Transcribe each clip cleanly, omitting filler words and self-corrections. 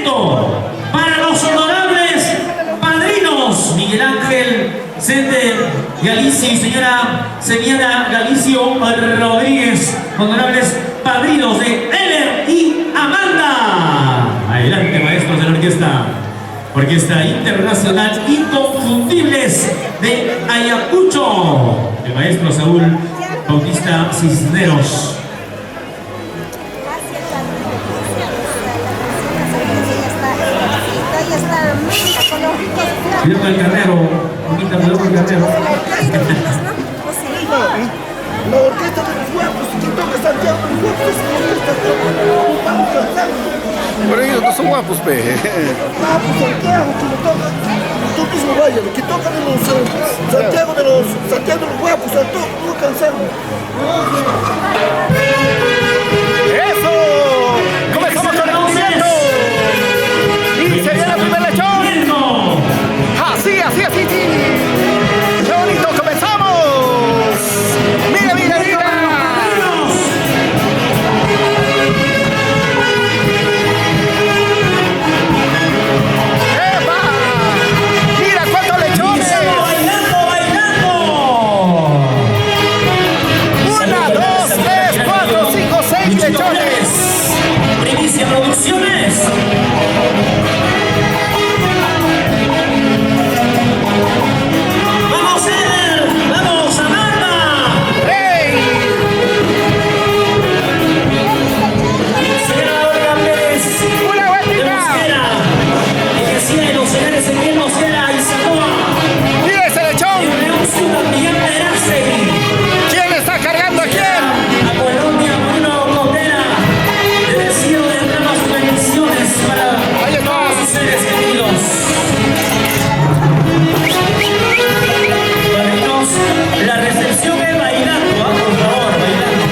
cumplimiento para los honorables padrinos Miguel Ángel Sente Galicio y señora Semiana Galicio Rodríguez, honorables padrinos de Ever y Amanda. Adelante, maestros de la Orquesta Internacional Inconfundibles de Ayacucho, el maestro Saúl Bautista Cisneros. Cuidado el carnero, bonita, cuidado el carnero. La orquesta de los guapos, que toca Santiago de los guapos, es una orquesta pero ellos no son guapos, pe. Guapos, Santiago, que lo tocan, tú mismo vaya, que tocan en los Santiago de los guapos, no cansamos. ¡Eso! ¡Comenzamos con el movimiento! ¡Y se viene el primer lechón! ¡Así! ¡Qué bonito! ¡Comenzamos! ¡Mira! ¡Epa! ¡Mira cuántos lechones! ¡Bailando! 1, 2, 3, 4, 5, 6 lechones. Primicia Producciones. ¡Vamos, Eder! ¡Vamos, Amanda! ¡Hey! Señora Olga Pérez. ¡Una De vueltita! Mosquera. Ejercida de los señores Ezequiel Mosquera y Samoa. ¡Mira ese lechón! Y León Ciudad Miguel Perasegui. ¿Quién está cargando a quién? A Colombia, Bruno Cotera. Le deseo de ramas bendiciones para Ahí está. todos sus seres queridos. Padrinos, la recepción es bailando, por favor, bailando.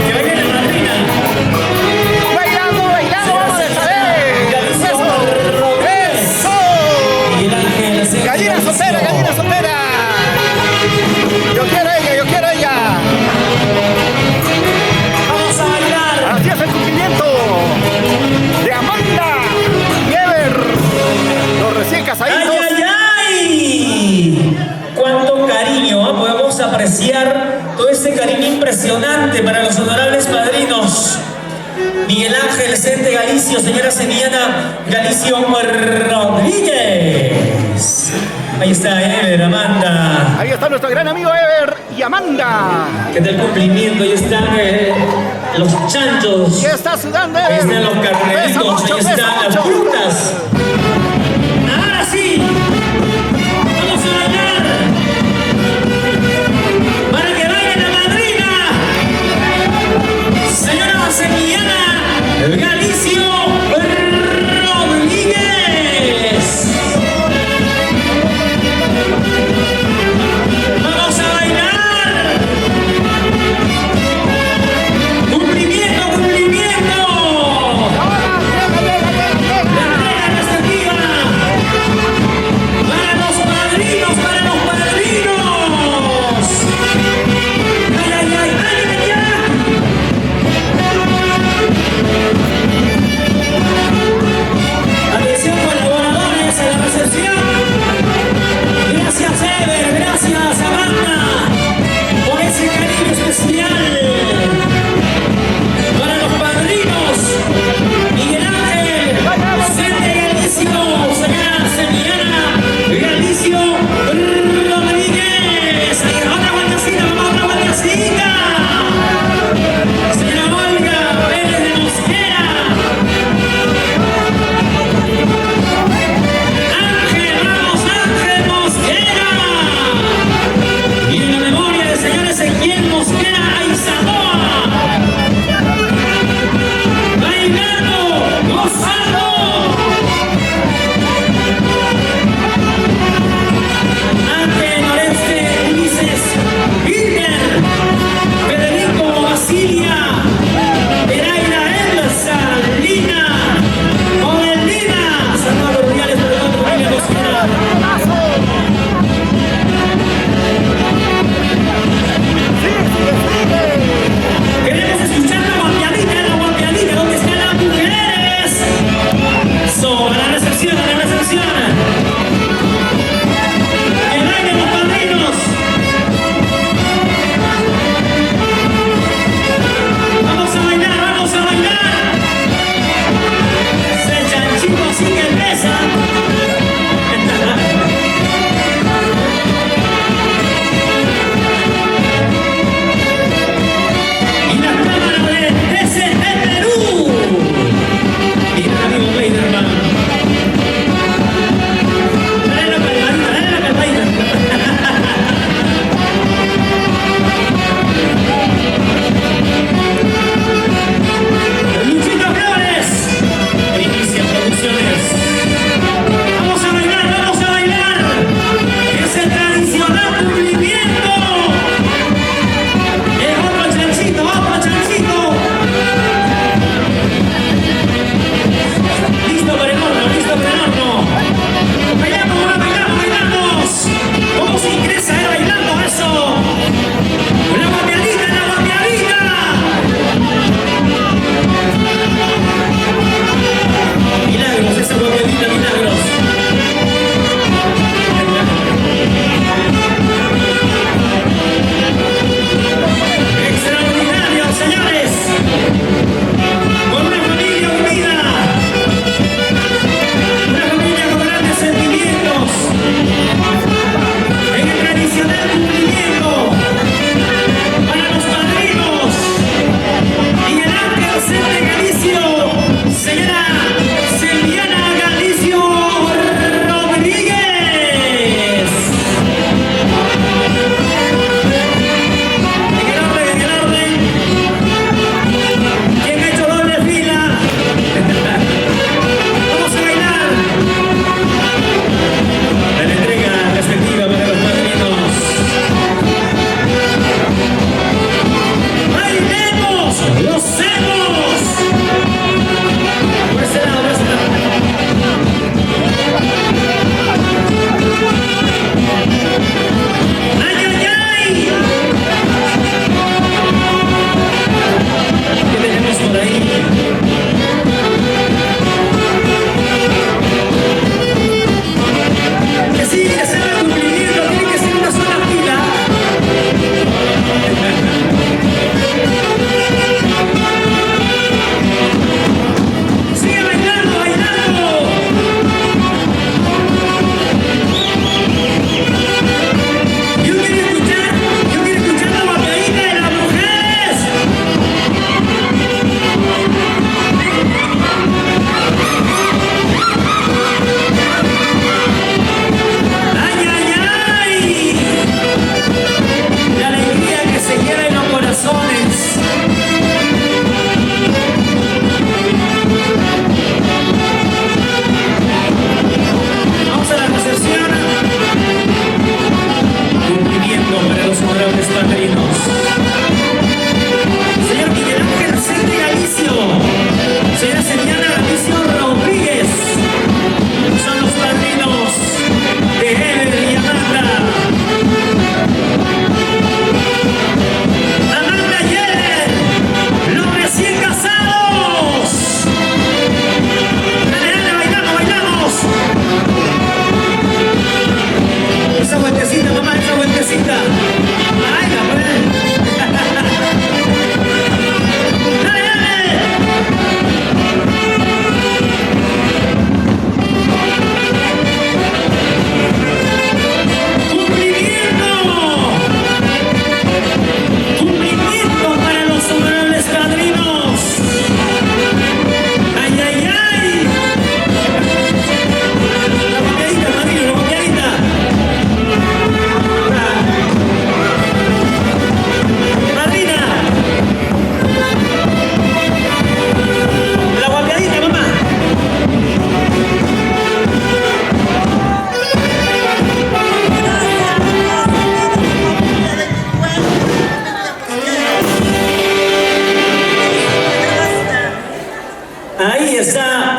Que baile la madrina. Bailando, vamos a ver. Galicio Eso. Rodríguez. Eso. Miguel Ángel Sente Gallina soltera. Yo quiero ella. Vamos a bailar. Así es el cumplimiento de Amanda y Ever, los recién casaditos. ¡Ay! ¡Cuánto cariño! Podemos apreciar todo ese cariño impresionante para los honorables padrinos. Miguel Ángel Sente Galicio, señora Semiana Galicio Rodríguez. Ahí está Ever, Amanda. Ahí está nuestro gran amigo Ever y Amanda. Que del cumplimiento, ahí están los chanchos. Y está sudando Ahí Ever. están los carneritos, ahí están las frutas. Ahora sí, vamos a bailar. Para que baile la madrina, señora Semiana Galicio Rodríguez. Vamos a bailar. Cumplimiento. Ahora, llega. La entrega de este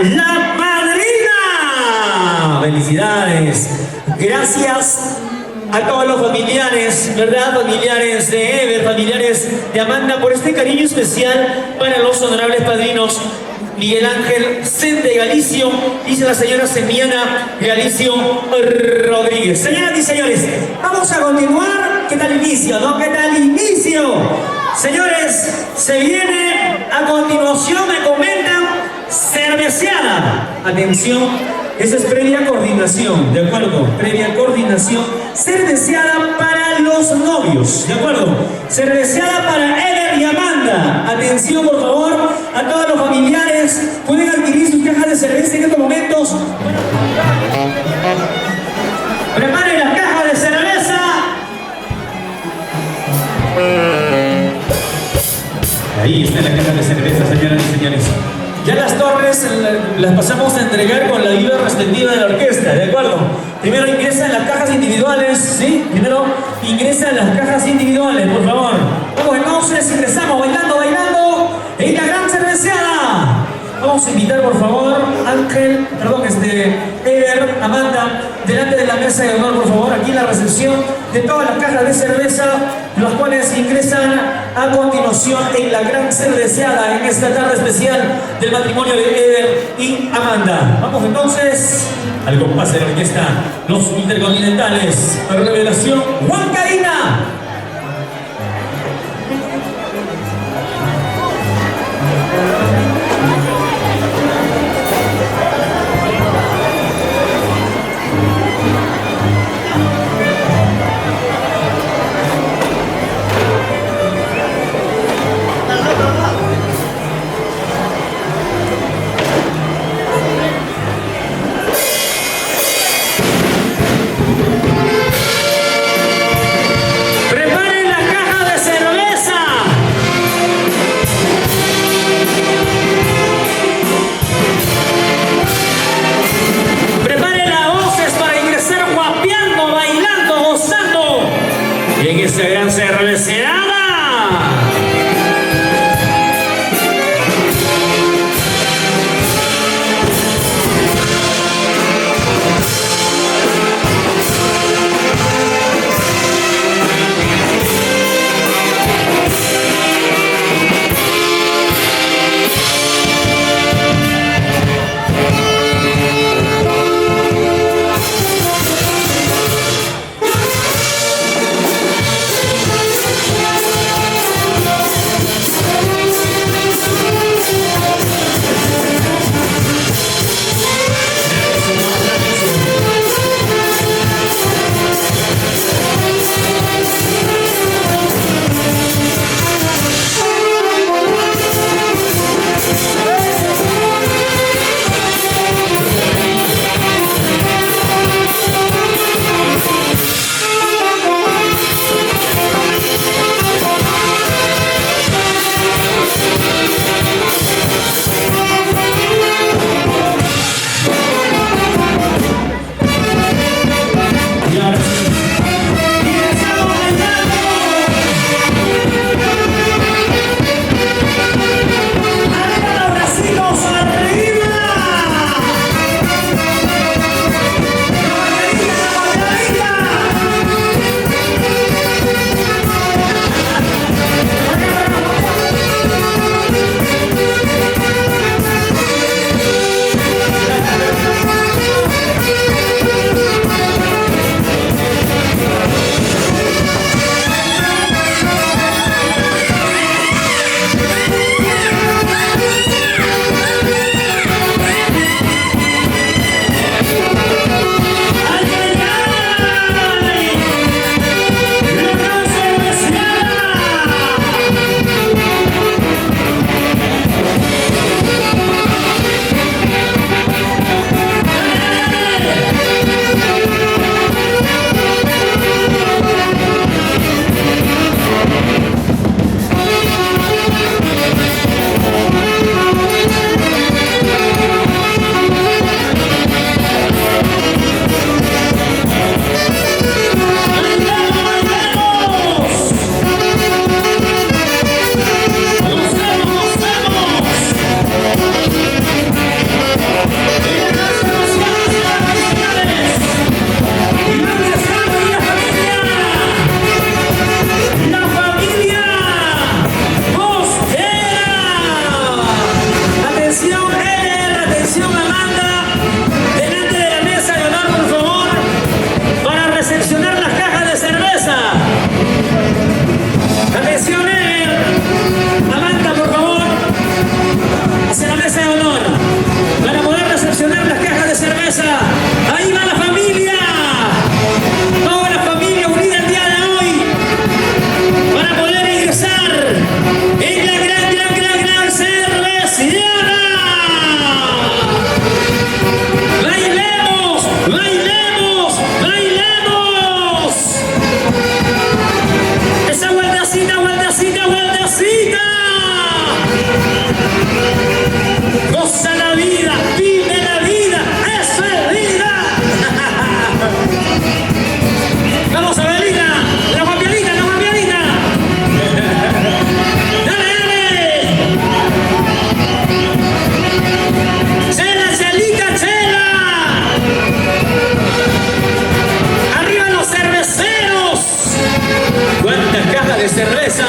la madrina. Felicidades. Gracias a todos los familiares, ¿verdad? Familiares de Ever, familiares de Amanda, por este cariño especial para los honorables padrinos Miguel Ángel Sente Galicio, dice la señora Semiana Galicio Rodríguez. Señoras y señores, vamos a continuar. ¿Qué tal inicio, no? ¿Qué tal inicio? Señores, se viene a continuación, me comentan, cerveceada. Atención, esa es previa coordinación, ¿de acuerdo? Previa coordinación, cerveceada para los novios, ¿de acuerdo? Cerveceada para Ever y Amanda. Atención, por favor, a todos los familiares, pueden adquirir sus cajas de cerveza en estos momentos. Preparen las cajas de cerveza. Ahí está la caja de cerveza, señoras y señores. Ya las torres las pasamos a entregar con la ayuda respectiva de la orquesta, ¿de acuerdo? Primero ingresan las cajas individuales, ¿sí? Primero ingresan las cajas individuales, por favor. Vamos entonces, ingresamos bailando, bailando en la gran cerveceada. Vamos a invitar, por favor, Ángel, perdón, Ever, Amanda, delante de la mesa de honor, por favor, aquí en la recepción de todas las cajas de cerveza, los cuales ingresan a continuación en la gran cerveceada en esta tarde especial del matrimonio de Ever y Amanda. Vamos entonces al compás de la orquesta, los intercontinentales, para revelación, Juan Karina. Esta gran cerveceada. cervecita. Goza la vida, vive la vida, eso es vida. Vamos a Belina, la guapialita, la guapialita. Dale, dale. Chela, chelita, chela. Arriba los cerveceros. ¿Cuántas cajas de cerveza?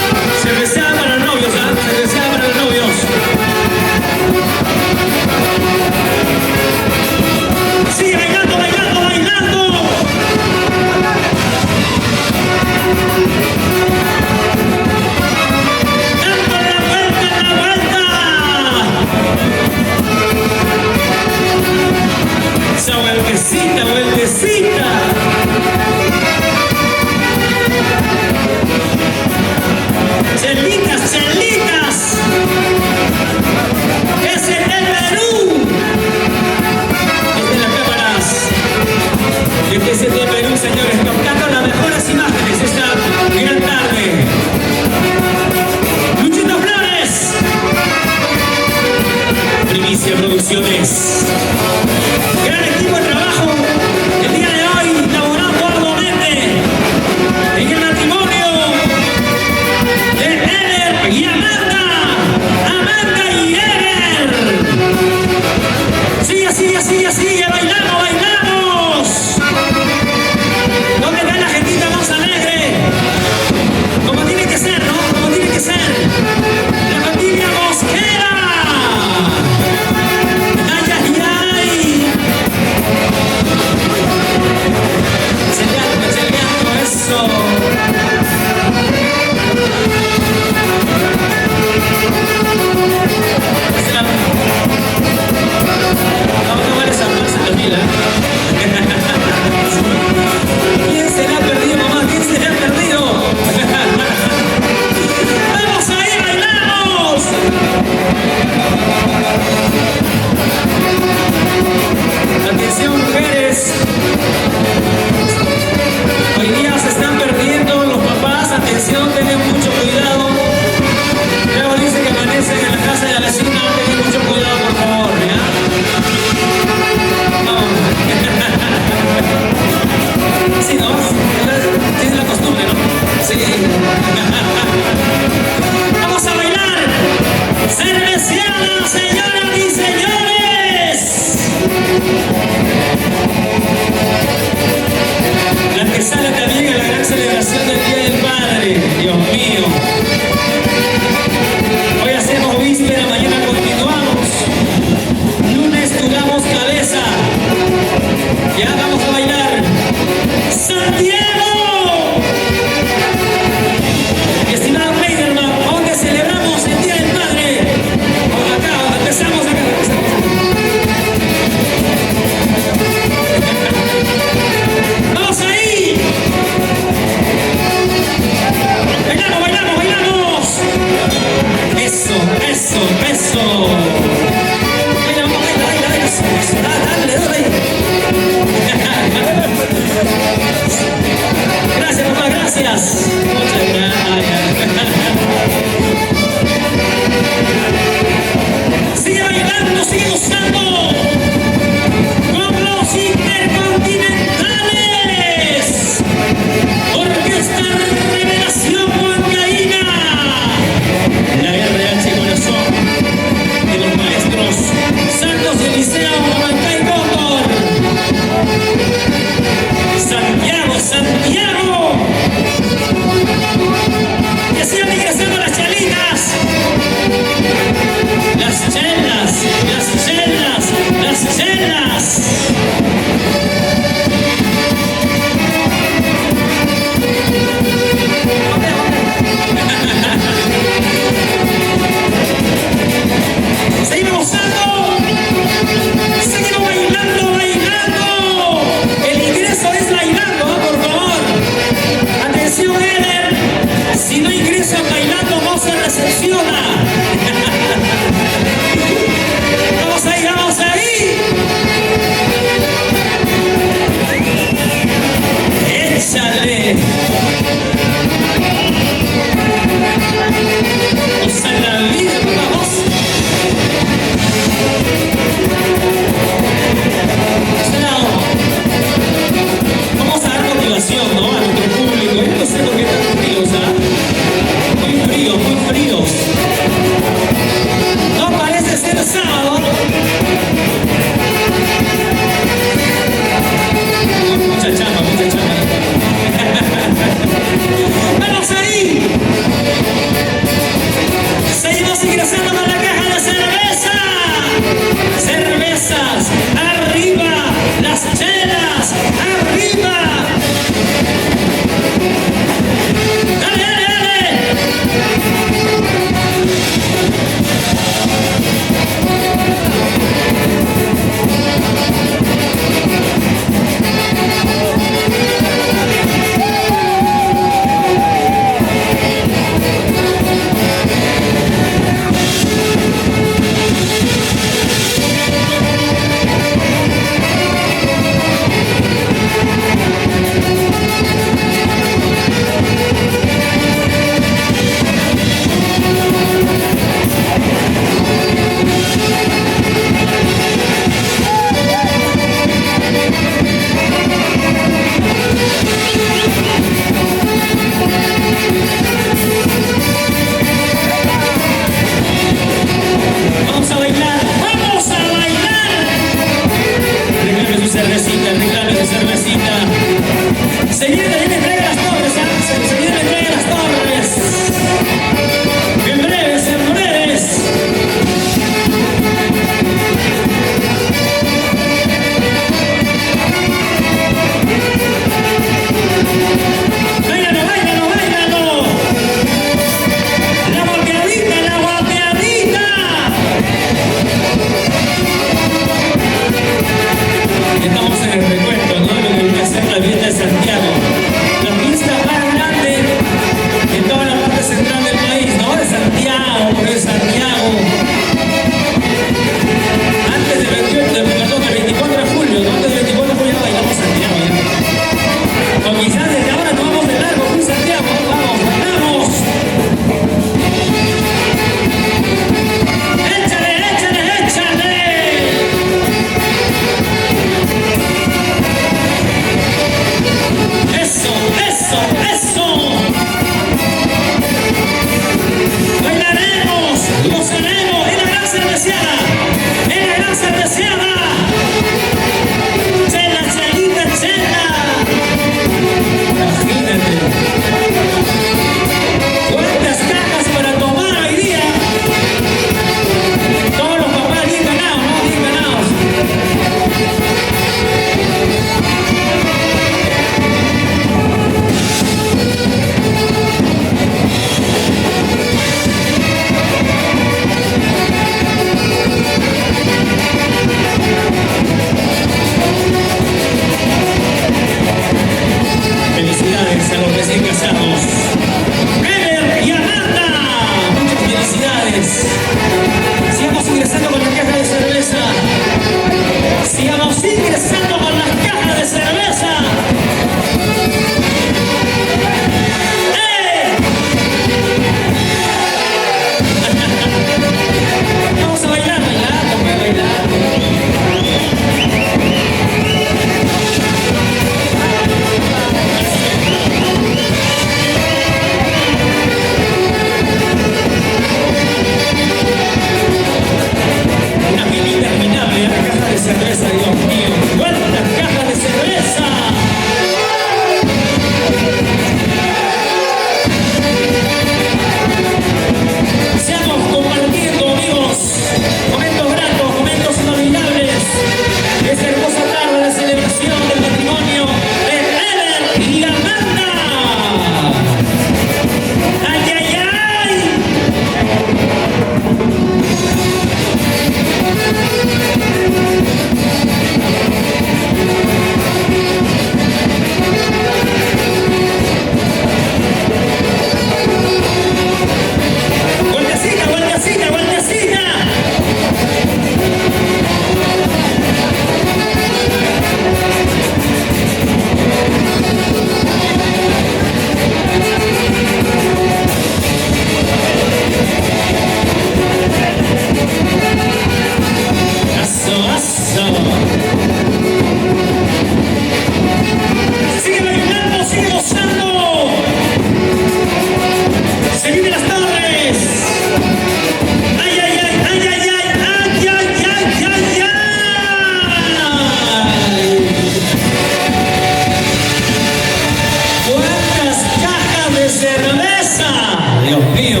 Dios mío,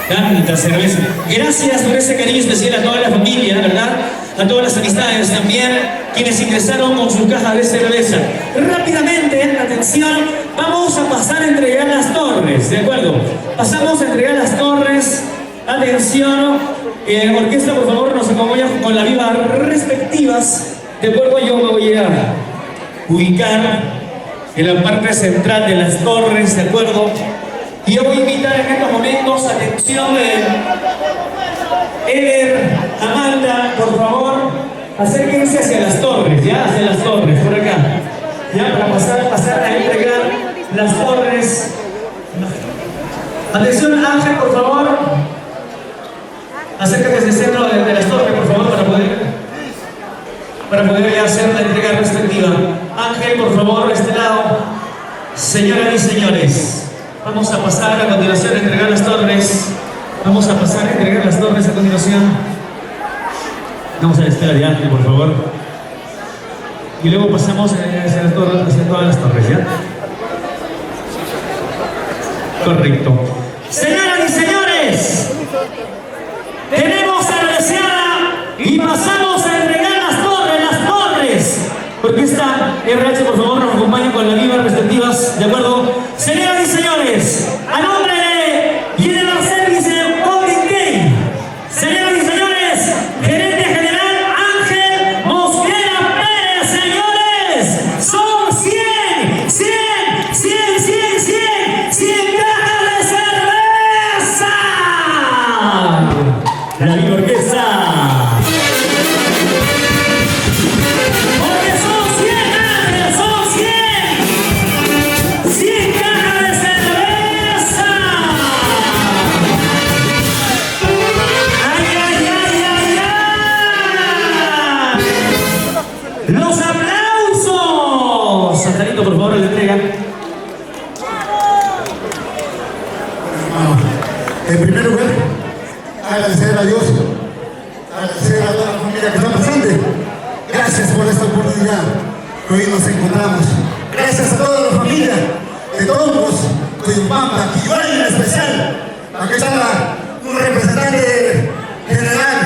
tanta cerveza. Gracias por ese cariño especial a toda la familia, ¿verdad? A todas las amistades también, quienes ingresaron con sus cajas de cerveza. Rápidamente, atención, vamos a pasar a entregar las torres, ¿de acuerdo? Pasamos a entregar las torres. Atención, orquesta, por favor, nos acompaña con las vivas respectivas. De acuerdo, yo me voy a ubicar en la parte central de las torres, ¿de acuerdo? Y yo voy a invitar en estos momentos, atención, Eder, Amanda, por favor, acérquense hacia las torres, ¿ya? Hacia las torres, por acá. Ya, para pasar a entregar las torres. Atención, Ángel, por favor. Acércate hacia el centro de las torres, por favor, para poder hacer la entrega respectiva. Ángel, por favor, a este lado. Señoras y señores, vamos a pasar a continuación a entregar las torres. Vamos a pasar a entregar las torres a continuación. Vamos a la espera de Ángel, por favor. Y luego pasamos hacia todas las torres, ¿ya? Correcto. Señoras y señores, tenemos a la deseada y pasamos a entregar las torres. Porque esta RH, por favor, nos acompaña con las vivas respectivas, ¿de acuerdo? Señoras y señores, a nombre de General Service Golden Gate, señoras y señores, gerente general Ángel Mosquera Pérez, señores, son 100 cajas de cerveza. La viva orquesta. ¡Los aplausos! Santanito, por favor, le entrega. En primer lugar, agradecer a Dios, agradecer a toda la familia que está presente. Gracias por esta oportunidad que hoy nos encontramos. Gracias a toda la familia de Troncos, Coyupampa, Quillay en especial. Aquí está un representante general,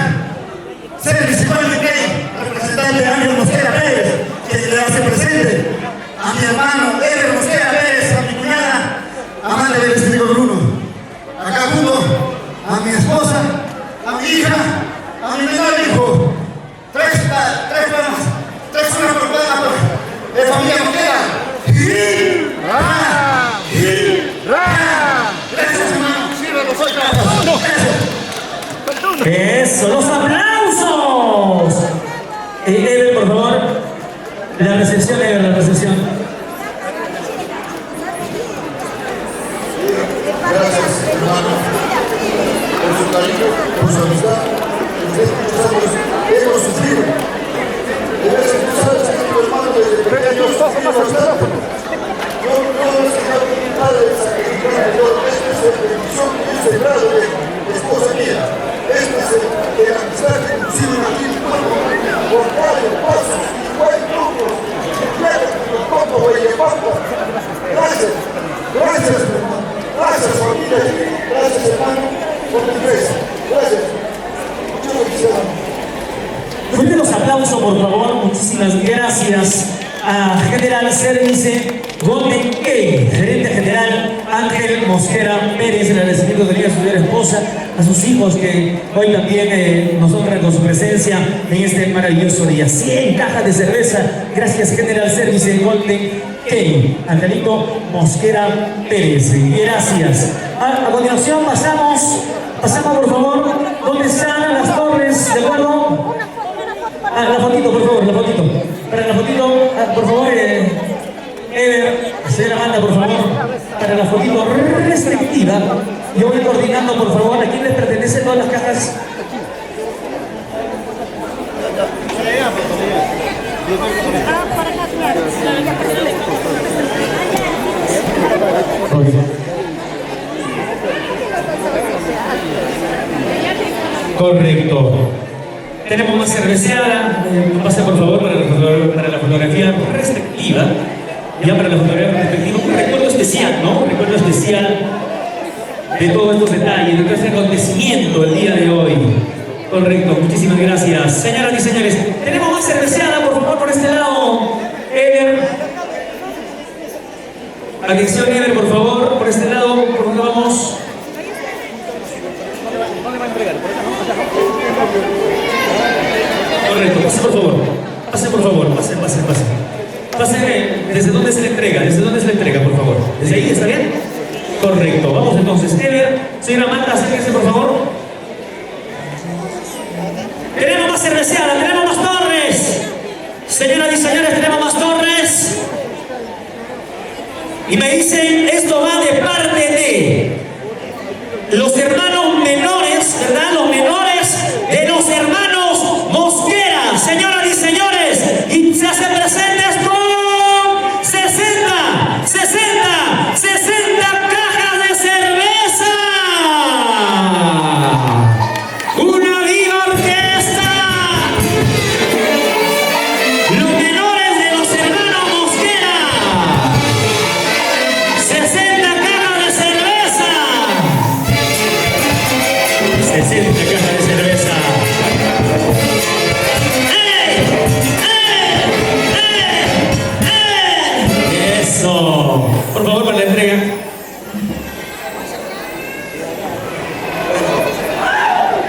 Service Golden Gate, representante Ángel Mosquera Pérez, que le hace presente a mi hermano Eder Mosquera Pérez, a mi cuñada Amanda del Espíritu Bruno. Acá junto a mi esposa, a mi hija, a mi menor hijo, tres una cortada de familia Mosquera. Gracias, hermano. Sírvanos hoy, ¡Eso! ¡Los aplausos! Eder, por favor, la recepción, Eder, la recepción. Gracias, hermano, por su cariño, por su amistad. Desde muchos años hemos sufrido. Debes escuchar a tu hermano desde pequeños sufrimos. Yo no he enseñado a mi padre a sacrificar a Dios. Esta es la bendición y el sembrado de esposa mía. Esta es la amistad que pusieron aquí en Pueblo. Por radio, pasos, igual grupos, los pocos, Guayapampa. Gracias, gracias, hermano. Gracias, familia. Gracias, hermano, por tu iglesia. Gracias. Muchas gracias. Fuerte los aplausos, por favor. Muchísimas gracias a General Service Golden Gate, gerente general Ángel Mosquera Pérez, el agradecimiento de su esposa, a sus hijos que hoy también nos honran con su presencia en este maravilloso día. 100 cajas de cerveza, gracias General Service Golden Gate, Angelito Mosquera Pérez, gracias. A continuación pasamos por favor, ¿dónde están las torres? ¿De acuerdo? La fotito, por favor, la fotito. Para la fotito, por favor, señora Amanda, por favor, para la fotito respectiva. Yo voy coordinando, por favor, a quién les pertenecen todas las cajas. Correcto. Tenemos una cerveceada. Pase por favor para la fotografía respectiva. Ya para la fotografía respectiva. Un recuerdo especial, ¿no? Un recuerdo especial de todos estos detalles, de todo este acontecimiento el día de hoy. Correcto, muchísimas gracias. Señoras y señores, tenemos más cerveceada, por favor, por este lado. Ever. Atención, Ever, por favor, por este lado, por donde vamos. Correcto, pase por favor. Pase por favor, pase. Pase, ¿desde dónde se le entrega? ¿Desde dónde se le entrega, por favor? ¿Desde ahí? ¿Está bien? Correcto, vamos entonces. Ever, señora Marta, acérquese, por favor. Tenemos más cerveceada, tenemos más torres. Señoras y señores, tenemos más torres. Y me dicen, esto va de parte de los hermanos menores, ¿verdad? Los menores de los hermanos Mosquera, señoras y señores. Y se hacen presentes con 60 cajas de cerveza. Una viva orquesta. Los menores de los hermanos Mosquera. 60 cajas de cerveza. 60 cajas de cerveza. Eso. Por favor, para la entrega.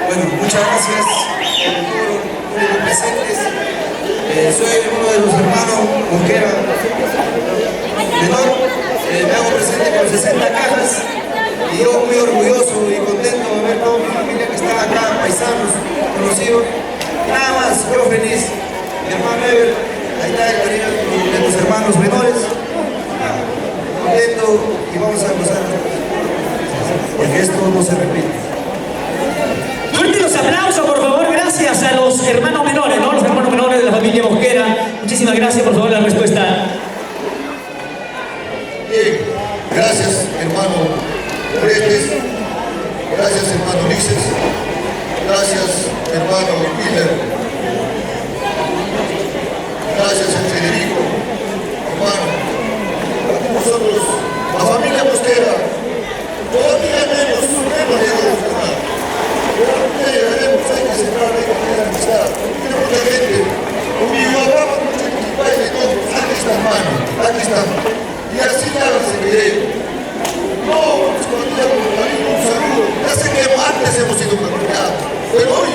Bueno, muchas gracias por los presentes. Soy uno de los hermanos Mosquera menor. Me hago presente con 60 cajas y yo muy orgulloso y contento de ver toda mi familia que está acá, paisanos, conocidos. Nada más, yo feliz. Mi hermano Ever, ahí está el cariño de los hermanos menores. Contento y vamos a gozar porque esto no se repite. Fuerte los aplausos, por favor, gracias a los hermanos menores, ¿no? Los hermanos menores de la familia Mosquera. Muchísimas gracias, por favor, la respuesta. Bien, gracias hermano Prestes, gracias hermano Ulises, gracias hermano Miller, gracias Federico, hermano. Nosotros, la familia Mosquera, todavía menos llegamos, hermano. Todavía llegaremos, hay que sembrar, hay que tener amistad. Tiene mucha gente, conmigo hablamos mucho en Quilpay de todos, aquí está hermano, aquí estamos. Y así ya se ve. No, escondida con cariño, un saludo. Ya sé que antes hemos sido campeonados, pero hoy,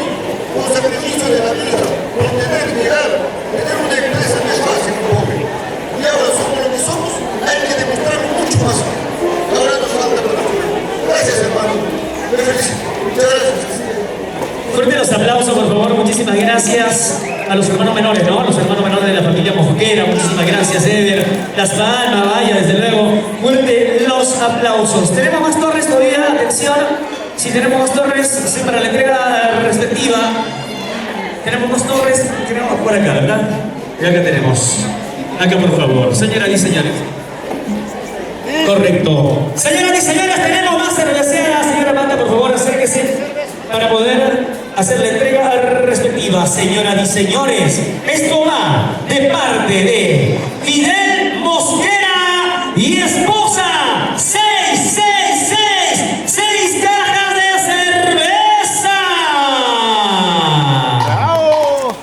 con sacrificio de la vida, por tener que llegar, tener una empresa no es fácil, pobre. Y ahora somos lo que somos, hay que demostrar mucho más. Ahora nos falta para nosotros. Gracias, hermano. Me felicito. Muchas gracias. Fuerte los aplausos, por favor, muchísimas gracias a los hermanos menores, ¿no? Los hermanos menores de la familia Mosquera, muchísimas gracias, Ever. Las Palmas, vaya, desde luego. Fuerte los aplausos. ¿Tenemos más torres todavía? Atención. Si tenemos más torres, sí, para la entrega respectiva. Tenemos más torres, tenemos por acá, ¿verdad? Y acá tenemos. Acá, por favor. Señoras y señores. Correcto. Señoras y señores, tenemos más cerveceras. Señora Mata, por favor, acérquese para poder hacer la entrega respectiva. Señoras y señores, esto va de parte de Fidel Mosquera y esposa. 6 cajas de cerveza. ¡Bravo!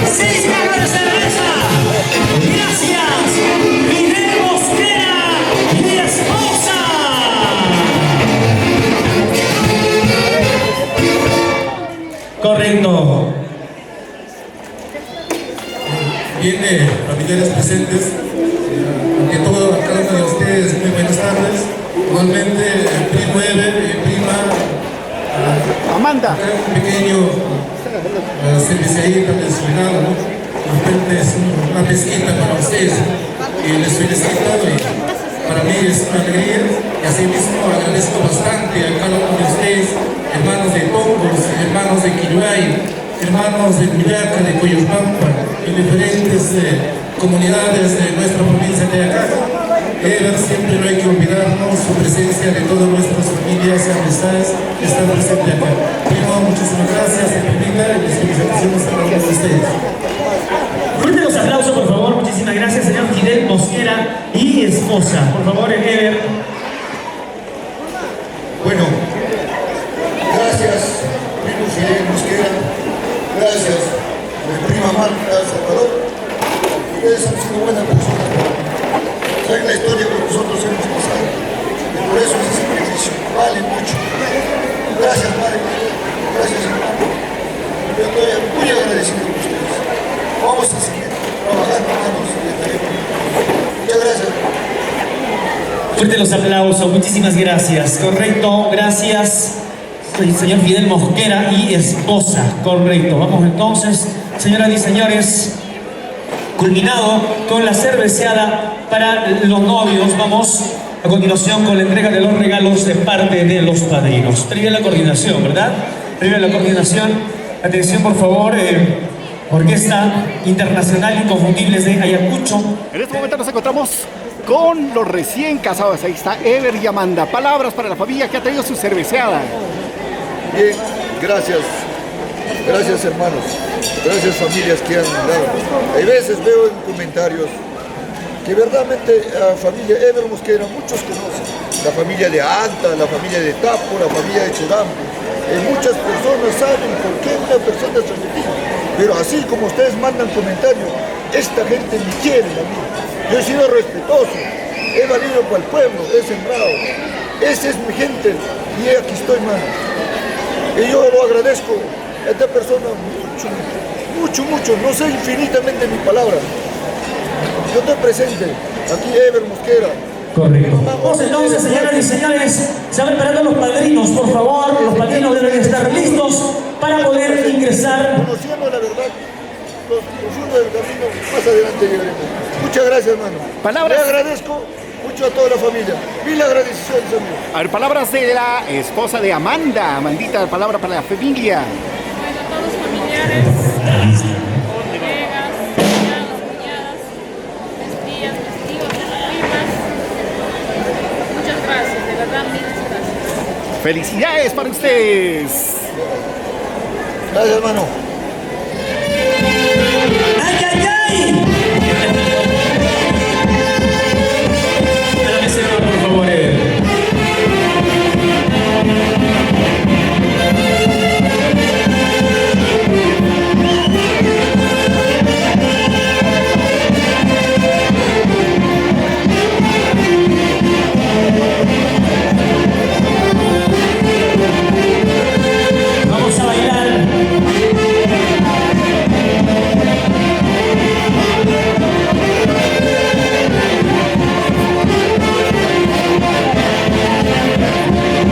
6 cajas de cerveza. Gracias, Fidel Mosquera y esposa. Correcto. Bien, familiares presentes, ante todo a cada uno de ustedes, muy buenas tardes. Igualmente, primo Ever, prima Amanda. un pequeño cervecería tradicional, ¿no? De repente es una pesquita para ustedes. Y les felicito y para mí es una alegría. Y así mismo agradezco bastante a cada uno de ustedes, hermanos de Tongos, hermanos de Quilluay, hermanos de Cuyaca, de Coyopampa y diferentes comunidades de nuestra provincia de acá. Siempre no hay que olvidarnos su presencia de todas nuestras familias y amistades que están presentes acá. Primero, muchísimas gracias, y permita y les felicitaciones a cada uno de ustedes. esposa. Por favor, Ever. Bueno, gracias, primo Fidel Mosquera, gracias, mi prima Marta Salvador. Ustedes han sido buenas personas para mí. Saben la historia que nosotros hemos pasado. Y por eso ese sacrificio vale mucho. Gracias, madre. Gracias, hermano. Yo estoy muy agradecido con ustedes. Vamos a seguir trabajando, hermanos. Muchas gracias. Fuerte los aplausos, muchísimas gracias. Correcto, gracias. Soy señor Fidel Mosquera y esposa. Correcto. Vamos entonces, señoras y señores, culminado con la cerveceada para los novios. Vamos a continuación con la entrega de los regalos de parte de los padrinos. Previa la coordinación, ¿verdad? Previa la coordinación. Atención, por favor. Orquesta Internacional Inconfundibles de Ayacucho. En este momento nos encontramos con los recién casados. Ahí está Ever y Amanda. Palabras para la familia que ha traído su cerveceada. Bien, gracias. Gracias, hermanos. Gracias, familias que han dado. Hay veces veo en comentarios que verdaderamente a familia Ever Mosquera muchos conocen. La familia de Anta, la familia de Tapo, la familia de Churambo. Muchas personas saben por qué una persona es argentina. Pero así como ustedes mandan comentarios, esta gente me quiere a mí. Yo he sido respetuoso, he valido para el pueblo, he sembrado. Esa es mi gente y aquí estoy, mano. Y yo lo agradezco a esta persona mucho. No sé infinitamente mi palabra. Yo estoy presente. Aquí Ever Mosquera. Correcto. Vamos entonces, señoras y señores, se van preparando los padrinos, por favor. Los padrinos deben estar listos para poder ingresar. Conociendo la verdad, los profundos del camino, más adelante llegaremos. Muchas gracias, hermano. Palabras. Le agradezco mucho a toda la familia. Mil agradecidos, amigos. A ver, palabras de la esposa de Amanda. Amandita, palabra para la familia. Bueno, todos familiares, colegas, cuñados, cuñadas, mis tías, mis tíos, mis primas. Muchas gracias, de verdad, mil gracias. Felicidades para ustedes. Gracias, hermano. ¡Ay, ay, ay! A la mesera, por favor. Vamos a bailar.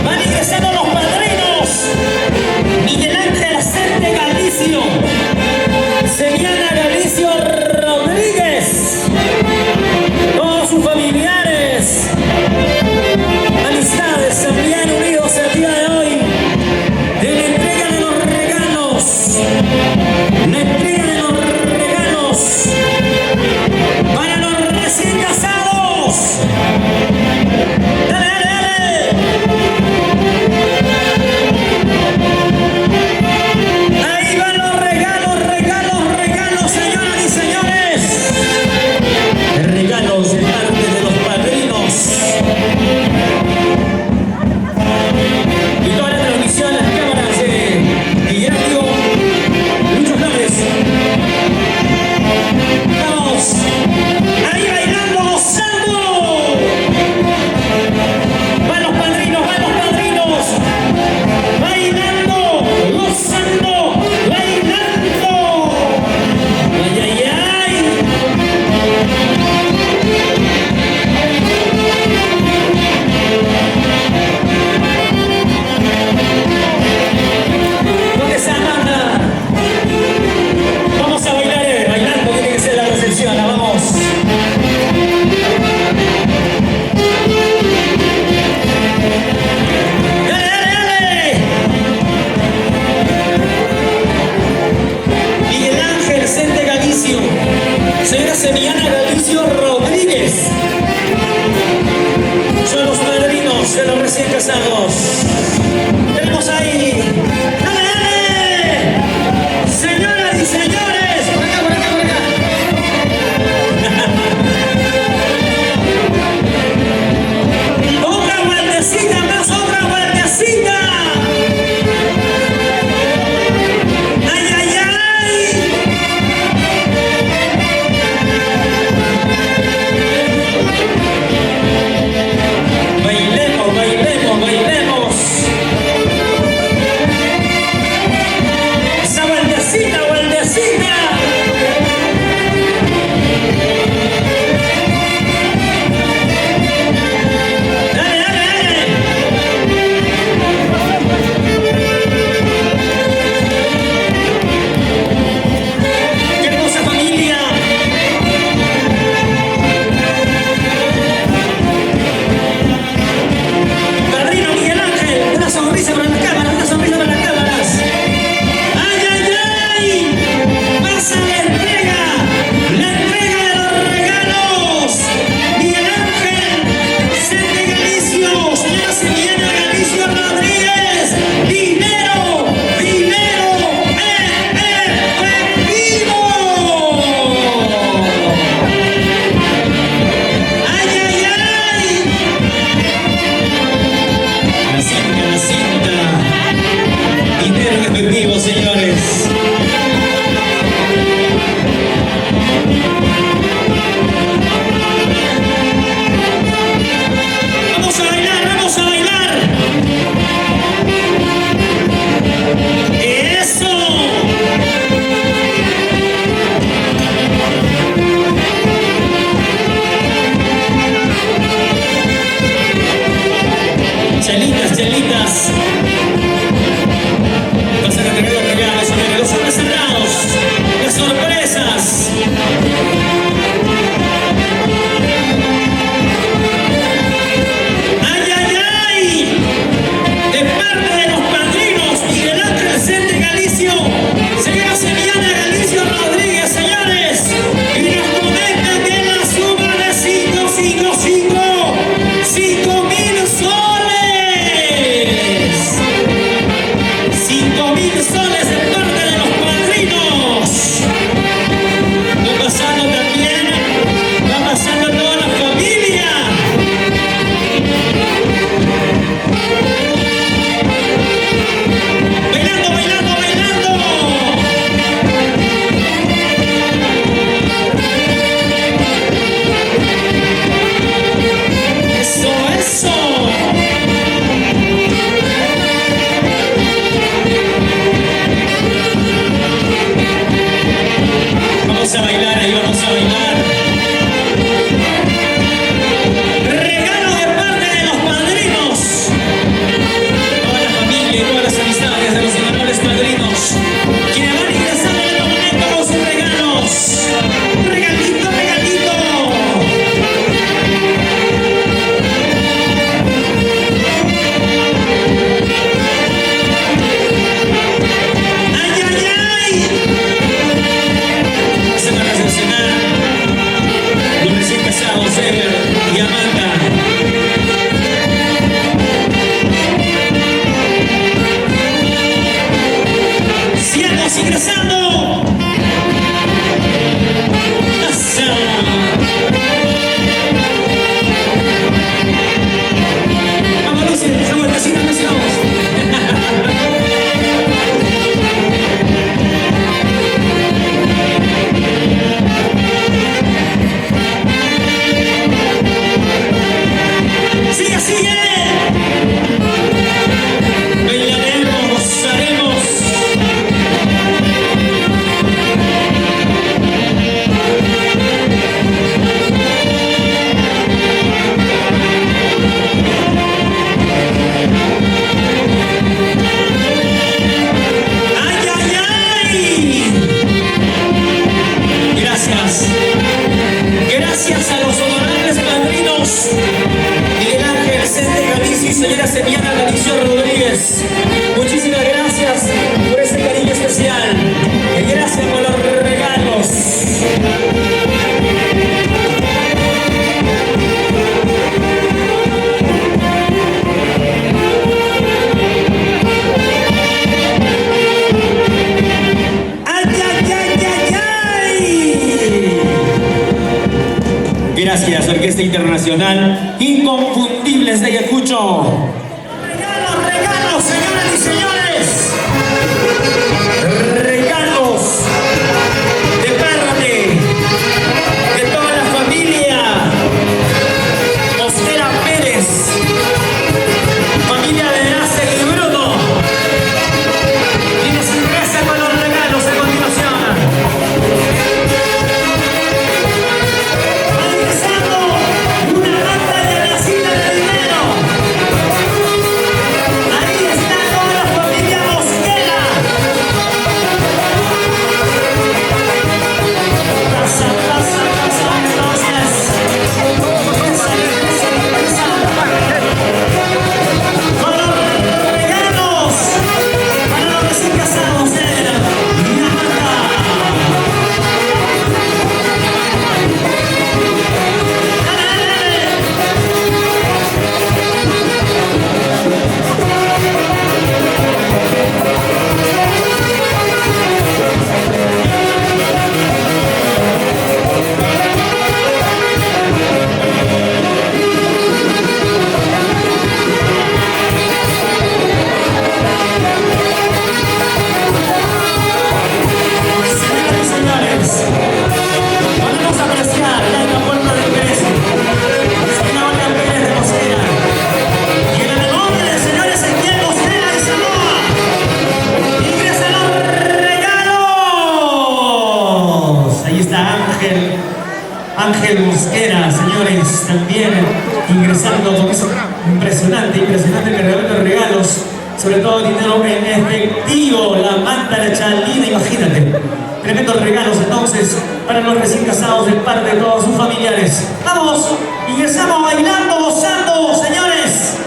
Van ingresando los padrinos. Miguel Ángel Acerte Galicio, Semiana Galicio Rodríguez, todos sus familiares, amistades, se habían unidos el día de hoy en la entrega de los regalos, la entrega de los regalos para los recién casados. Dale, dale, dale. Ahí van los regalos, señoras y señores. Regalos de parte de los padrinos. Y toda la transmisión, las cámaras de Guillermo Lucho Flores. Vamos. Ahí bailando, gozando. Van los padrinos, bailando, gozando, bailando. Ay, ay, ay. ¿Dónde está Amanda? Vamos a bailar, bailando tiene que ser la recepción, vamos. ¡Dale, dale, dale! Miguel Ángel Acerte Galicio, señora Semiana Galicio Rodríguez, son los padrinos de los recién casados. Tenemos ahí. ¡Dale, dale! Señoras y señores, por acá, por acá, por acá. señora Semiana Galicio Rodríguez. Muchísimas gracias por ese cariño especial. Y gracias por los regalos. Gracias, Orquesta Internacional Inconfundibles de Ayacucho. Regalos, regalos, señoras y señores. Regalos de parte de toda la familia Mosquera Pérez, familia de Ace y Bruno. Y nos ingresa con los regalos a continuación. Ángel Mosquera, señores, también ingresando con eso impresionante cargador de regalos, sobre todo dinero en efectivo, la manta, la chalina, imagínate, tremendos regalos entonces para los recién casados de parte de todos sus familiares. Vamos, ingresamos bailando, gozando, señores.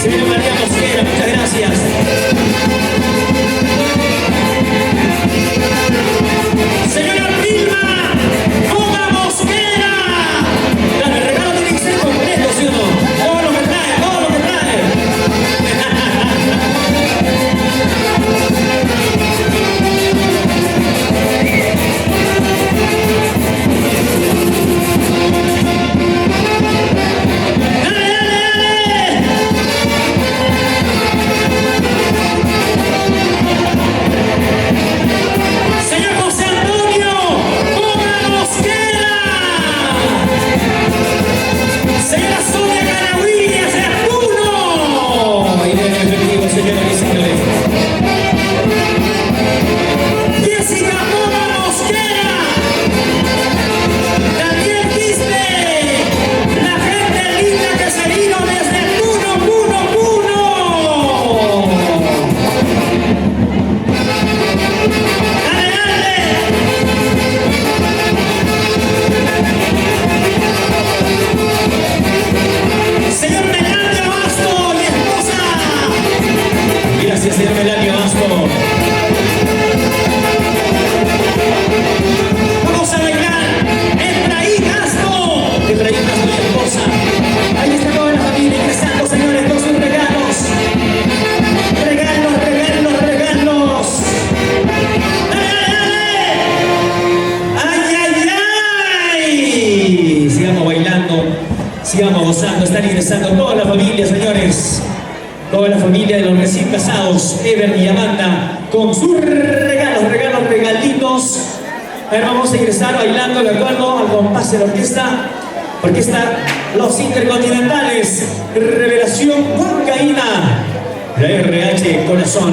Señora María Mosquera, muchas gracias. Señora Vilma, Oma Mosquera. Claro, el regalo tiene que ser completo, ¿sí o no? Todo lo que trae, todo lo que trae. Señor José Antonio, Oma Mosquera. Señora Sonia Carahuilla, Sertuno. Y de efectivo, señoras y señores. Jessica Oma Mosquera. Daniel Quispe. La gente linda que se vino desde Puno, Puno, Puno. ¡Dale, dale! Señor Melanio Vasco, mi esposa. Gracias, señor Melanio Vasco. Vamos a bailar Efraín Vasco. Efraín Vasco, mi esposa. Ahí está toda la familia ingresando, señores, con sus regalos. Regalos, regalos, regalos. ¡Ay, ay, ay! Sigamos bailando, sigamos gozando. Están ingresando toda la familia, señores. Toda la familia de los recién casados, Ever y Amanda, con sus regalos, regalitos. A ver, vamos a ingresar bailando de acuerdo al compás de la orquesta. Orquesta Los Intercontinentales, Revelación Huancaína, la RH Corazón.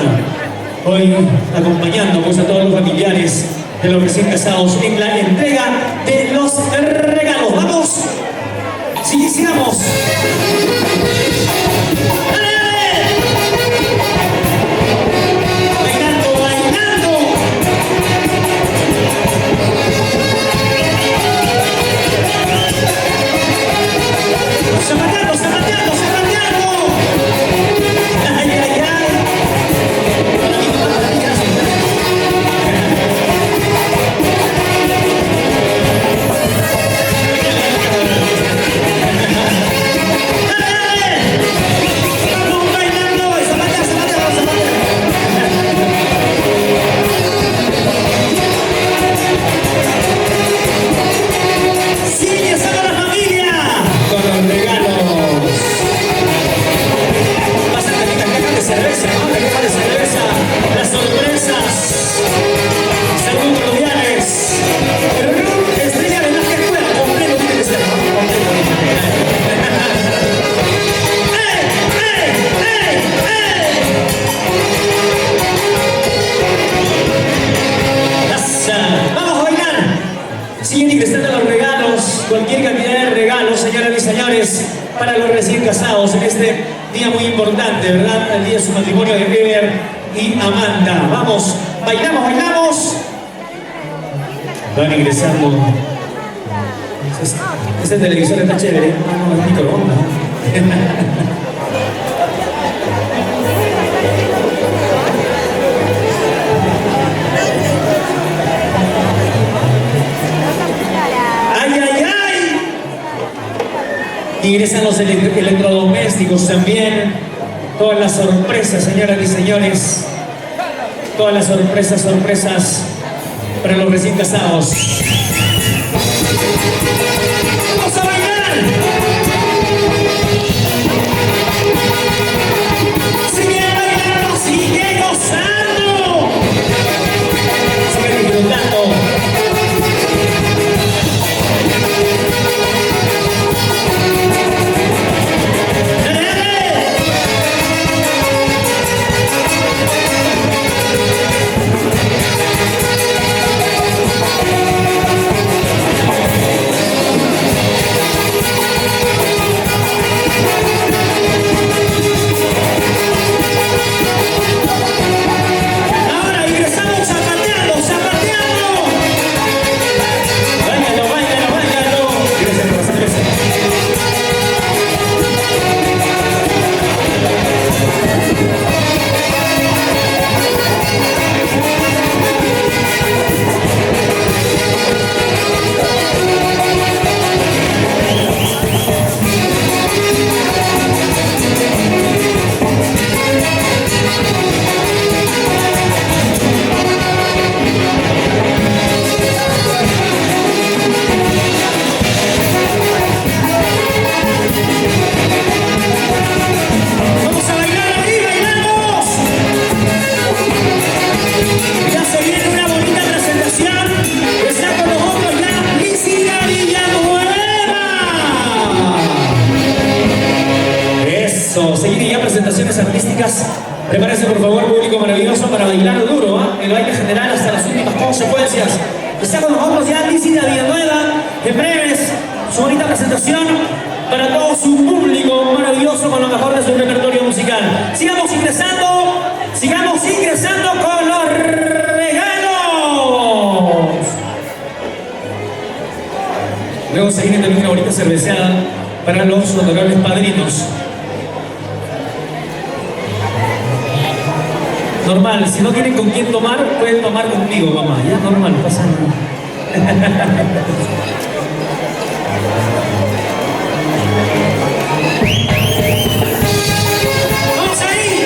Hoy acompañándonos a todos los familiares de los recién casados en la entrega de los regalos. ¡Vamos! Sí, sigamos. ¡Dale, dale! Bailando, bailando. Zapateando, zapateando, zapateando. ¡Ay, ay, ay! Sigue estando la familia con los regalos. Pasan cajas de cerveza, ¿no? Cajas de cerveza, las sorpresas, saludos cordiales. Estrella de la que juega, completo tiene que ser, ¿no? Completo tiene que ser. Vamos a bailar. Siguen ingresando los regalos, cualquier cantidad de regalos, señoras y señores, para los recién casados en este día muy importante, ¿verdad? El día de su matrimonio de Ever y Amanda. Vamos, bailamos, bailamos. Van ingresando. Este televisor está chévere. Ah, no, es microondas. ¡Ay, ay, ay! Ingresan los electrodomésticos también. Todas las sorpresas, señoras y señores. Todas las sorpresas para los recién casados. ¡Vamos a bailar! ¡Sigue bailando! ¡Sigue gozando! ¡Sigue disfrutando! viene ya presentaciones artísticas. Prepárense por favor, público maravilloso, para bailar duro, ¿eh? El baile general hasta las últimas consecuencias. Está con nosotros ya Lícida Villanueva, en breves, su bonita presentación para todo su público maravilloso con lo mejor de su repertorio musical. Sigamos ingresando con los regalos. Luego se viene también una bonita cerveceada para los honorables padrinos. Normal, si no tienen con quién tomar, pueden tomar conmigo, mamá. Ya normal, no pasa nada. ¡Vamos ahí!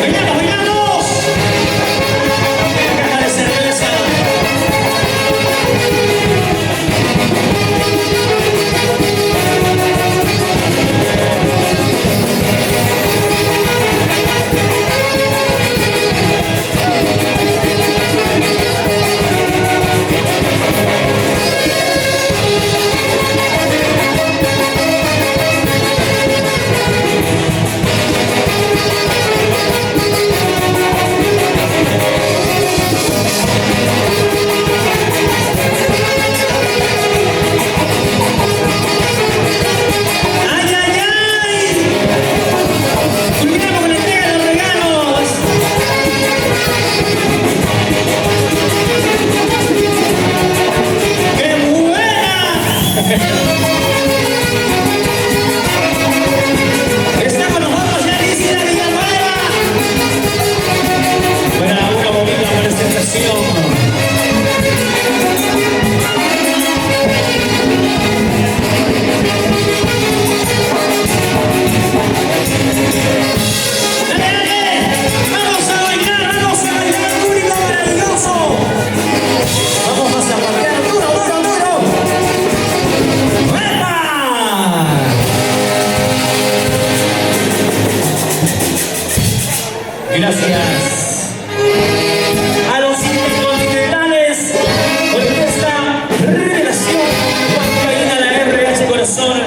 ¡Bailamos, bailamos! Caja de cerveza. Está con nosotros ya Lícida Villanueva para una bonita presentación. ¡Dale! ¡Vamos a bailar, público maravilloso! ¡Vamos a zapatear duro, duro, duro! ¡Epa! Gracias a los intercontinentales por esta revelación Huancaína, la RH Corazón,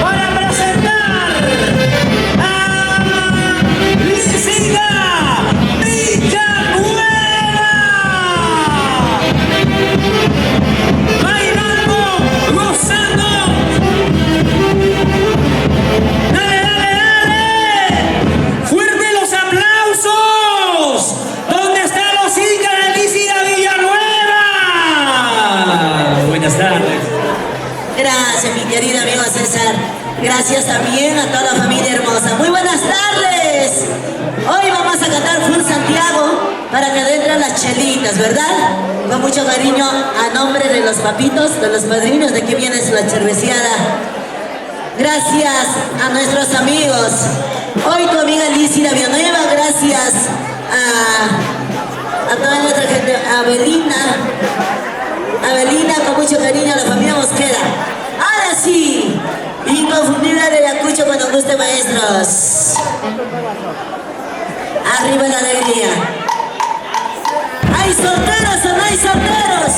para presentar a Lícida Villanueva, bailando, gozando. ¡Dale, dale, dale! ¡Fuerte los aplausos! ¿Dónde están los hijos de Lícida Villanueva? Buenas tardes. Gracias, mi querido amigo César. Gracias también a toda la familia hermosa. Muy buenas tardes. Hoy vamos a cantar Full Santiago para que adentren las chelitas, ¿verdad? Con mucho cariño a nombre de los papitos, de los padrinos, de que viene la cerveceada. Gracias a nuestros amigos. Hoy tu amiga Lícida Villanueva, gracias a toda nuestra gente, a Avelina, con mucho cariño a la familia Mosquera. Ahora sí, inconfundible de Ayacucho cuando guste, maestros. Arriba la alegría. ¿Hay solteros o no hay solteros?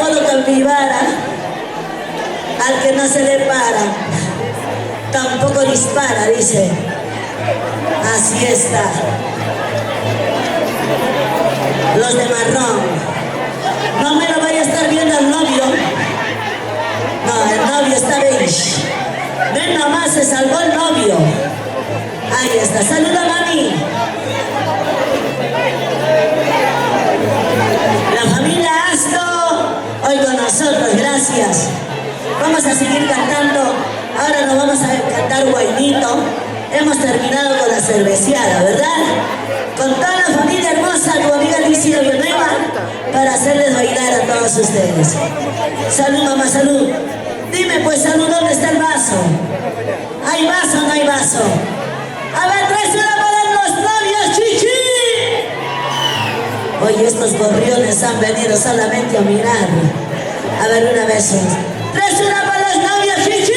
apodo capibara, al que no se le para, tampoco dispara, dice. Así está. Los de marrón. No me lo vaya a estar viendo el novio. No, el novio está beige. Ven nomás, se salvó el novio. Ahí está. Saluda, mami. La familia Asto, hoy con nosotros, gracias. Vamos a seguir cantando. Ahora nos vamos a cantar Guainito. Hemos terminado con la cerveceada, ¿verdad? Con toda la familia hermosa, como amiga Alicia Villanueva, para hacerles bailar a todos ustedes. Salud, mamá, salud. Dime pues, salud, ¿dónde está el vaso? ¿Hay vaso o no hay vaso? A ver, traes una para los novios, chichi. Oye, estos gorriones han venido solamente a mirar. A ver, una vez. Traes una para los novios, chichi.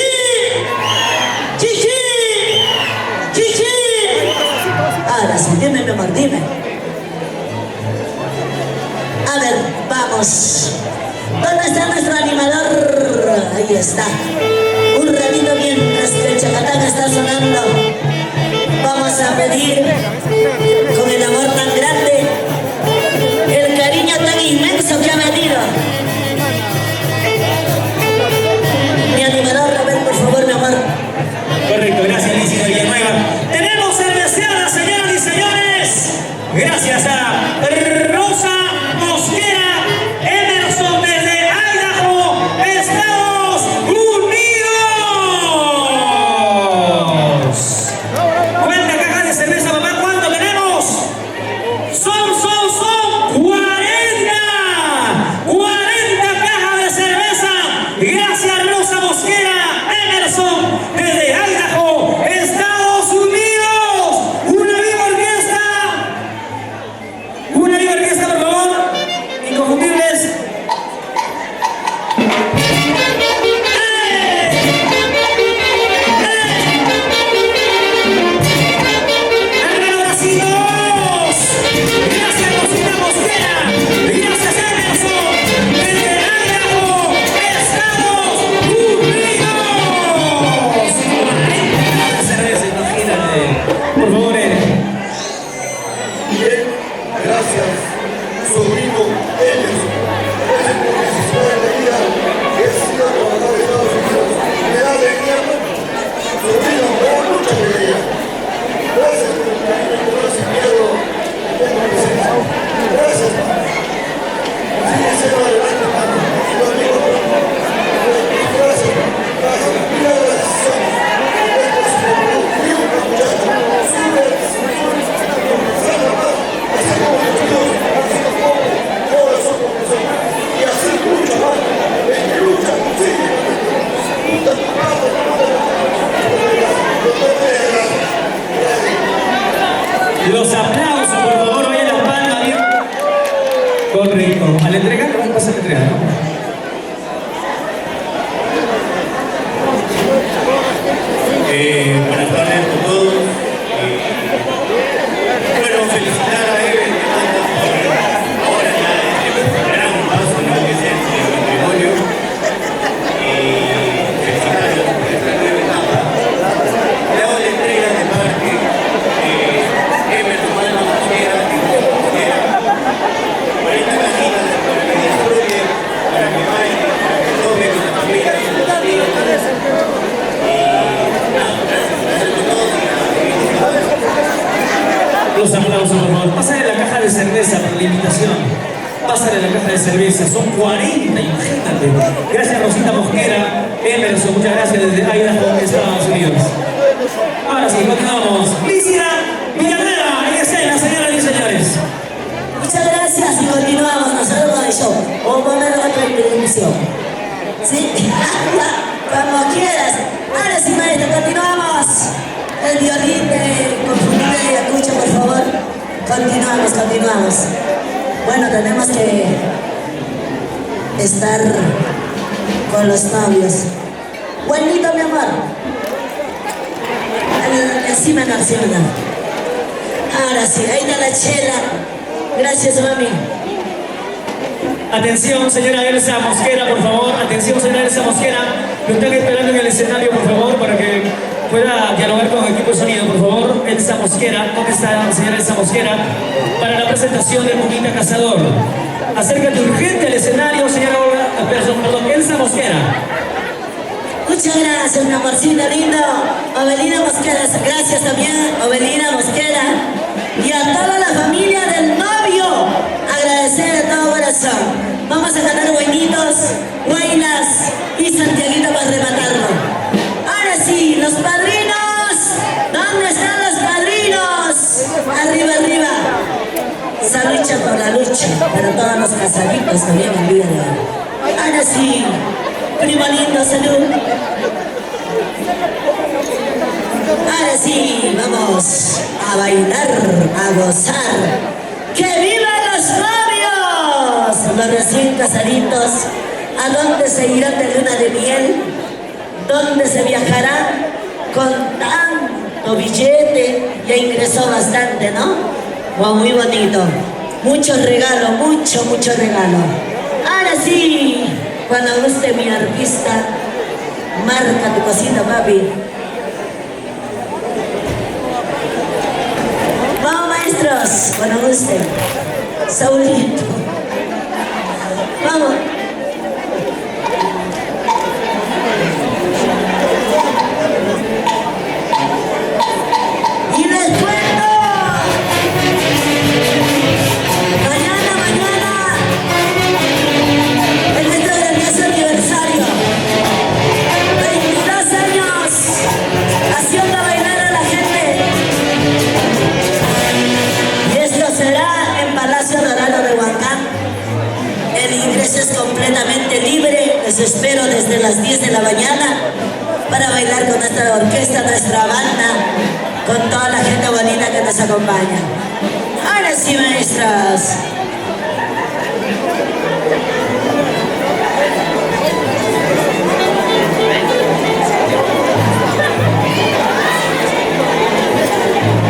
Chichi. Chichi. Ahora sí, dime, mi amor, dime. A ver, vamos. ¿Dónde está nuestro animador? Ahí está. Un ratito mientras que el chacataca está sonando. Vamos a pedir con el amor tan grande, el cariño tan inmenso que ha venido. Mi animador, a ver, por favor, mi amor. Correcto, gracias, Alicia Villanueva. Tenemos cerveceada, señoras y señores. Gracias a Rosa Mosquera Emerson desde Idaho, Estados Unidos. ¿Cuántas cajas de cerveza, papá? ¿Cuánto tenemos? Son 40 cajas de cerveza. Gracias, Rosa Mosquera Emerson desde Idaho, Estados Unidos. Una viva orquesta, por favor. Inconfundibles. Gracias, Rosita Mosquera. Gracias, Emerson. Desde Idaho, Estados Unidos. 40 cervezas, imagínate. Por favor, Bien, gracias, sobrino Emerson. Es el publicista de la vida que es sido trabajador de Estados Unidos. Me da alegría, sobrino, me da mucha alegría. Gracias por el cariño, por el sin miedo. Tengo presencia. Gracias, mano. Sigue siendo adelante, mano. Y lo digo, gracias, mano. Gracias. Mira las decisiones. Esto es productivo, muchachos. los aplausos, por favor, vayan las palmas, bien. Correcto. Al entregar, ¿qué pasa al entregar? Buenas tardes a todos. Bueno, felicitar a Eben por ahora ya este gran paso en lo que es el matrimonio. Felicitarlos por esta nueva etapa. Le hago la entrega de parte Emerson Alba Mosquera y Rosa Mosquera. 40 cajitas para que disfruten, para que vayan, para que tomen con la familia, con los amigos. Los aplausos, por favor. Pásale la caja de cerveza por la invitación. Pásale la caja de cerveza. Son 40, imagínate. Gracias, Rosita Mosquera. Emerson, muchas gracias desde Idaho, Estados Unidos. Ahora sí, continuamos. Alicia Villanueva, en escena, señoras y señores. Muchas gracias y continuamos nosotros con el show. O poner otra intervención. ¿Sí? Como quieras. Ahora sí, maestro, continuamos. El violín de Confundida y Acucha, por favor. Continuamos. Bueno, tenemos que estar con los novios. Buenito, mi amor. Encima. Ahora sí, ahí está la chela. Gracias, mami. Atención, señora Elsa Mosquera, por favor. Atención, señora Elsa Mosquera. Lo están esperando en el escenario, por favor, para que pueda dialogar con el equipo de sonido, por favor. Elsa Mosquera, ¿dónde está la señora Elsa Mosquera? Para la presentación del Puquita Cazador. Acércate urgente al escenario, señora perdón, Elsa Mosquera. Muchas gracias, mi amorcito lindo. Obelina Mosquera, gracias también, Obelina Mosquera. Y a toda la familia del novio, agradecer de todo corazón. Vamos a cantar guainitos, guainas y Santiaguito para rematarlo. Ahora sí, los padrinos. ¿Dónde están los padrinos? Arriba, arriba. Esa lucha por la lucha, pero todos los casaditos también el día de hoy. Ahora sí, primo lindo, salud. Ahora sí, vamos a bailar, a gozar. ¡Que vivan los novios! Los recién casaditos, ¿a dónde se irán de luna de miel? ¿Dónde se viajarán con tanto billete? Ya ingresó bastante, ¿no? Wow, muy bonito. Mucho regalo, mucho regalo. Ahora sí, cuando guste mi arpista, marca tu cosita, papi. Vamos, maestros, cuando guste. Saulito. Vamos. Y les cuento. Mañana, en este grandioso aniversario, 22 años, haciendo bailar a la gente. Y esto será en Palacio Dorado de Huancán. El ingreso es completamente libre. Les espero desde las 10 de la mañana para bailar con nuestra orquesta, nuestra banda, con toda la gente bonita que nos acompaña. Ahora sí, maestras.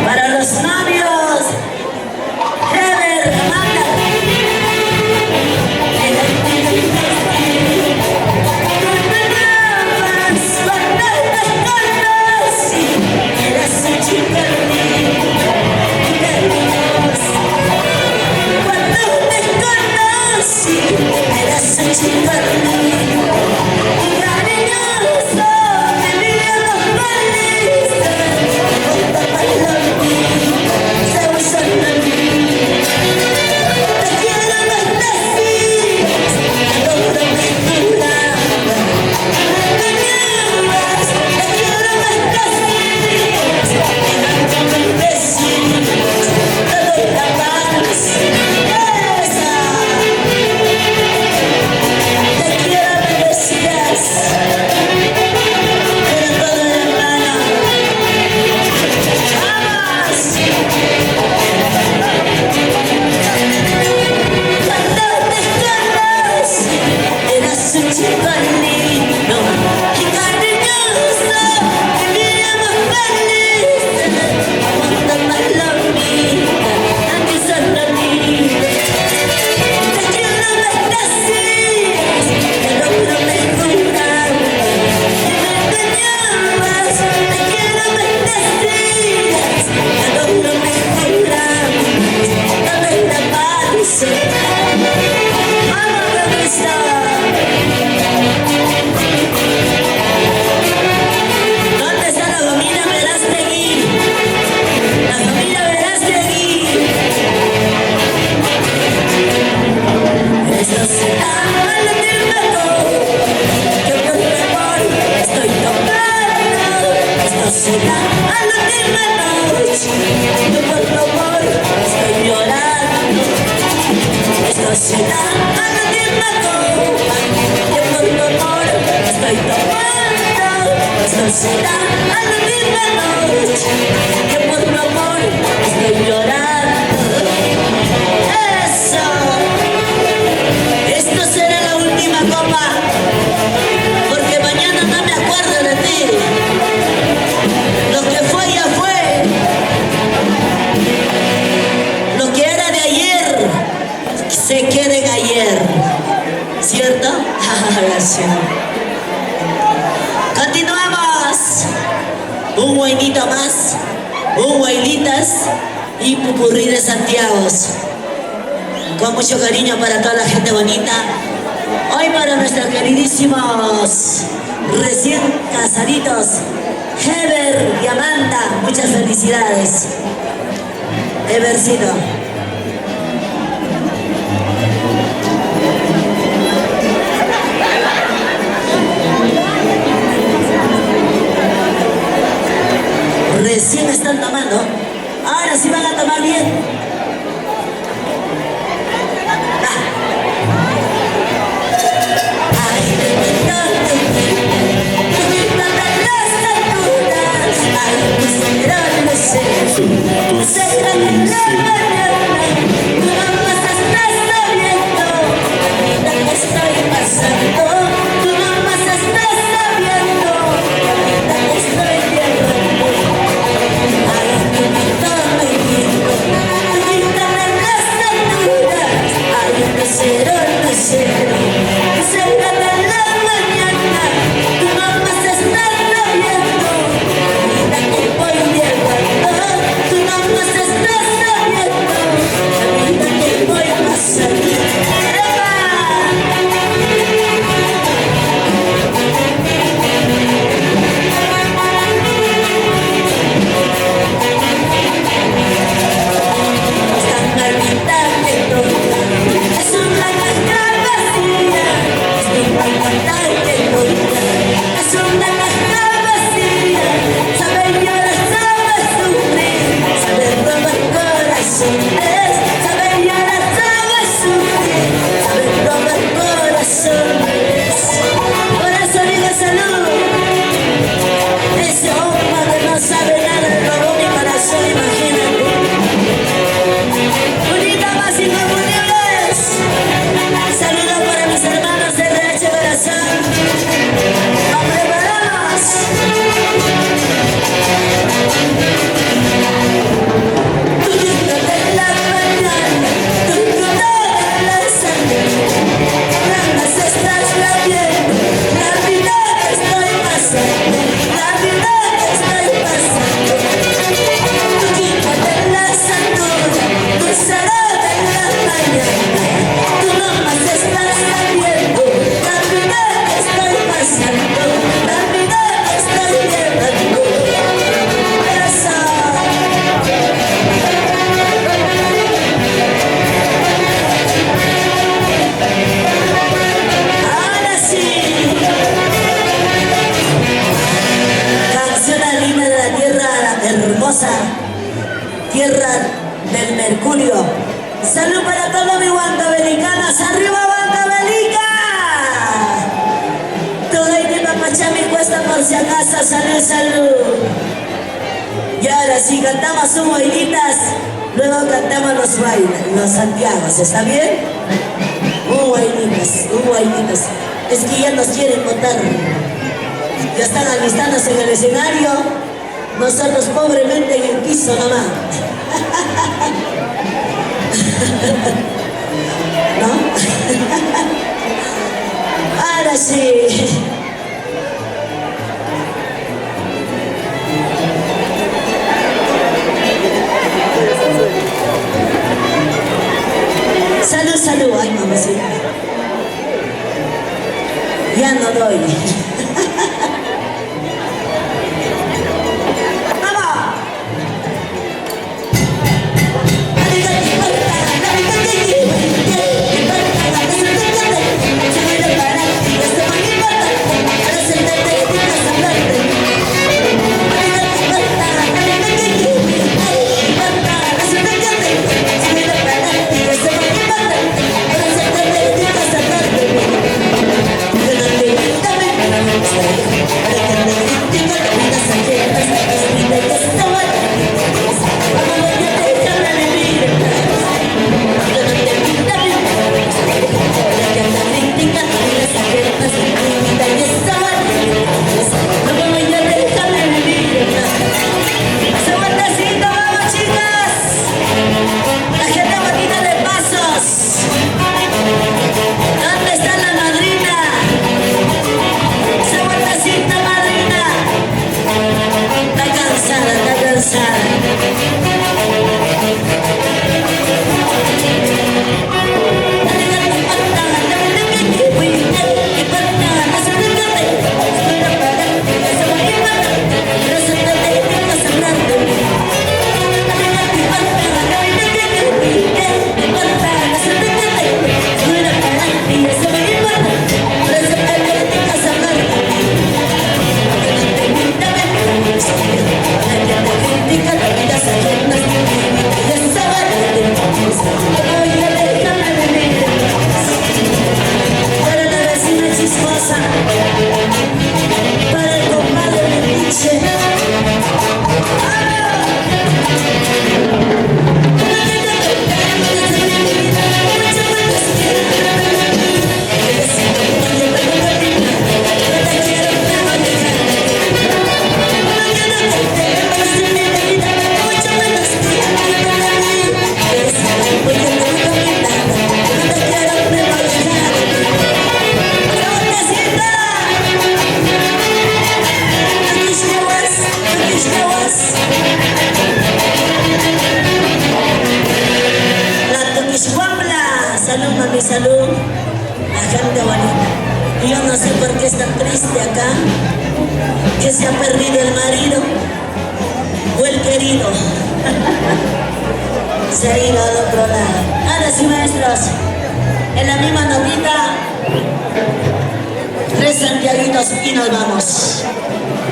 Para los novios, Heber, Amanda. Se queden ayer. Gracias. Continuamos. Un guainito más, un guainitas y pupurrí de Santiago. Con mucho cariño para toda la gente bonita. Hoy para nuestros queridísimos recién casaditos, Heber y Amanda, muchas felicidades. Hebercito. Recién están tomando, ahora sí van a tomar bien. Tierra del Mercurio. Salud para todos mis guantavelicanas. ¡Arriba, Guantavelica! Todo hay de papachami cuesta por si acaso. Salud, salud. Y ahora sí, cantamos un bailitas, luego cantamos los bailes, los Santiagos. ¿Está bien? Un bailitas. Es que ya nos quieren votar. Ya están alistándose en el escenario. Nosotros pobremente en el piso nomás. ¿No? Ahora sí. Salud, salud. Ay, mamacita. Ya no doy. Para el compadre de Pinche. Salud, mami, salud. La gente bonita. Y yo no sé por qué está triste acá, que se ha perdido el marido o el querido. Se ha ido al otro lado. Ahora sí, maestros, en la misma notita, 3 santiaguitos y nos vamos.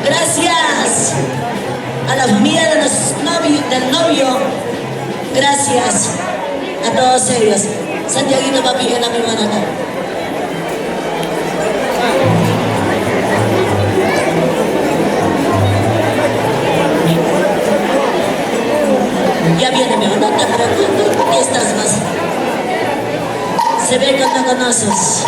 Gracias a la familia de del novio. Gracias a todos ellos. Santiaguito, papi, en la misma nota. Ya viene, mi amor, no te preocupes, ¿qué estás más? Se ve que no conoces.